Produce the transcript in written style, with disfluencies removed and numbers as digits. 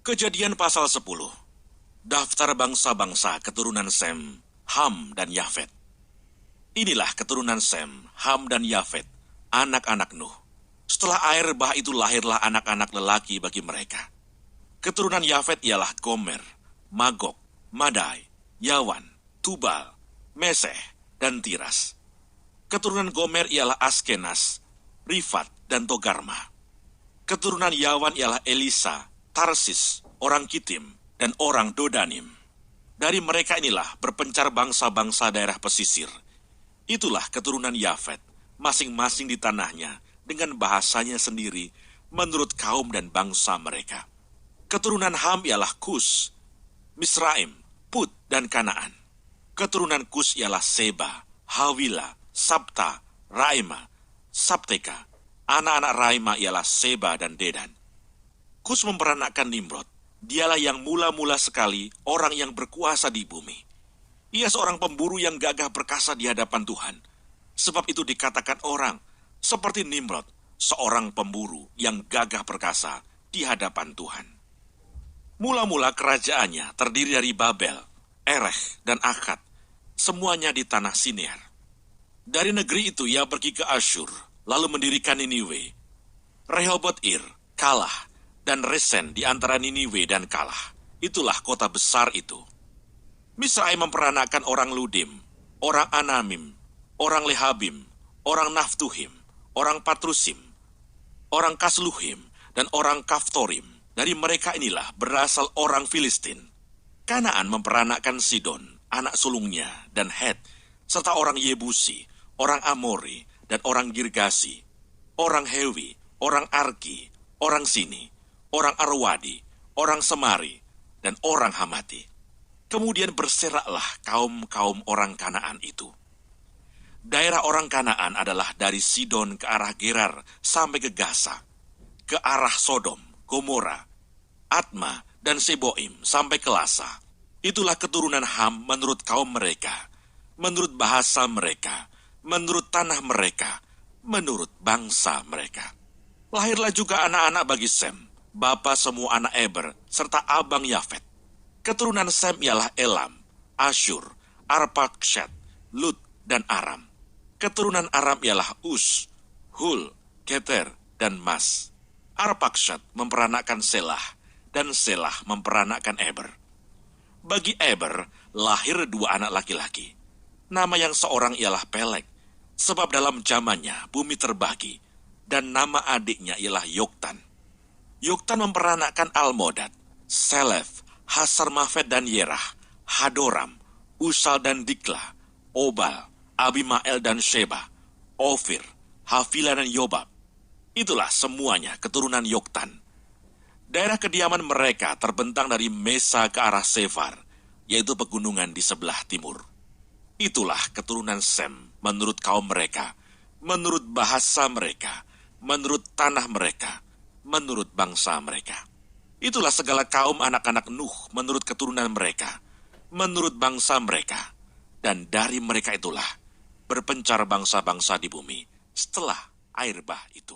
Kejadian pasal 10. Daftar bangsa-bangsa keturunan Sem, Ham, dan Yafet. Inilah keturunan Sem, Ham, dan Yafet, anak-anak Nuh. Setelah air bah itu lahirlah anak-anak lelaki bagi mereka. Keturunan Yafet ialah Gomer, Magog, Madai, Yawan, Tubal, Meseh, dan Tiras. Keturunan Gomer ialah Askenas, Rifat, dan Togarma. Keturunan Yawan ialah Elisa, Tarsis, orang Kitim, dan orang Dodanim. Dari mereka inilah berpencar bangsa-bangsa daerah pesisir. Itulah keturunan Yafet, masing-masing di tanahnya, dengan bahasanya sendiri, menurut kaum dan bangsa mereka. Keturunan Ham ialah Kus, Misraim, Put, dan Kanaan. Keturunan Kus ialah Seba, Hawila, Sabta, Raima, Sabteka. Anak-anak Raima ialah Seba dan Dedan. Kus memperanakkan Nimrod. Dialah yang mula-mula sekali orang yang berkuasa di bumi. Ia seorang pemburu yang gagah perkasa di hadapan Tuhan. Sebab itu dikatakan orang, seperti Nimrod, seorang pemburu yang gagah perkasa di hadapan Tuhan. Mula-mula kerajaannya terdiri dari Babel, Erech, dan Akkad, semuanya di tanah Sinear. Dari negeri itu ia pergi ke Asyur, lalu mendirikan Niniwe. Rehoboth-ir kalah, dan Resen di antara Niniwe dan kalah. Itulah kota besar itu. Misraim memperanakkan orang Ludim, orang Anamim, orang Lehabim, orang Naftuhim, orang Patrusim, orang Kasluhim, dan orang Kaftorim. Dari mereka inilah berasal orang Filistin. Kanaan memperanakkan Sidon, anak sulungnya, dan Het, serta orang Yebusi, orang Amori, dan orang Girgasi, orang Hewi, orang Arki, orang Sini, orang Arwadi, orang Semari, dan orang Hamati. Kemudian berseraklah kaum-kaum orang Kanaan itu. Daerah orang Kanaan adalah dari Sidon ke arah Gerar sampai ke Gaza, ke arah Sodom, Gomora, Atma, dan Seboim sampai ke Lasa. Itulah keturunan Ham menurut kaum mereka, menurut bahasa mereka, menurut tanah mereka, menurut bangsa mereka. Lahirlah juga anak-anak bagi Sem, bapa semua anak Eber, serta abang Yafet. Keturunan Sem ialah Elam, Asyur, Arpakshad, Lut, dan Aram. Keturunan Aram ialah Us, Hul, Geter, dan Mas. Arpakshad memperanakkan Selah, dan Selah memperanakkan Eber. Bagi Eber lahir dua anak laki-laki. Nama yang seorang ialah Pelek, sebab dalam zamannya bumi terbagi, dan nama adiknya ialah Yoktan. Yoktan memperanakkan Almodad, Selef, Hasarmafet dan Yerah, Hadoram, Usal dan Dikla, Obal, Abimael dan Sheba, Ofir, Havila dan Yobab. Itulah semuanya keturunan Yoktan. Daerah kediaman mereka terbentang dari Mesa ke arah Sefar, yaitu pegunungan di sebelah timur. Itulah keturunan Sem menurut kaum mereka, menurut bahasa mereka, menurut tanah mereka, menurut bangsa mereka. Itulah segala kaum anak-anak Nuh menurut keturunan mereka, menurut bangsa mereka. Dan dari mereka itulah berpencar bangsa-bangsa di bumi setelah air bah itu.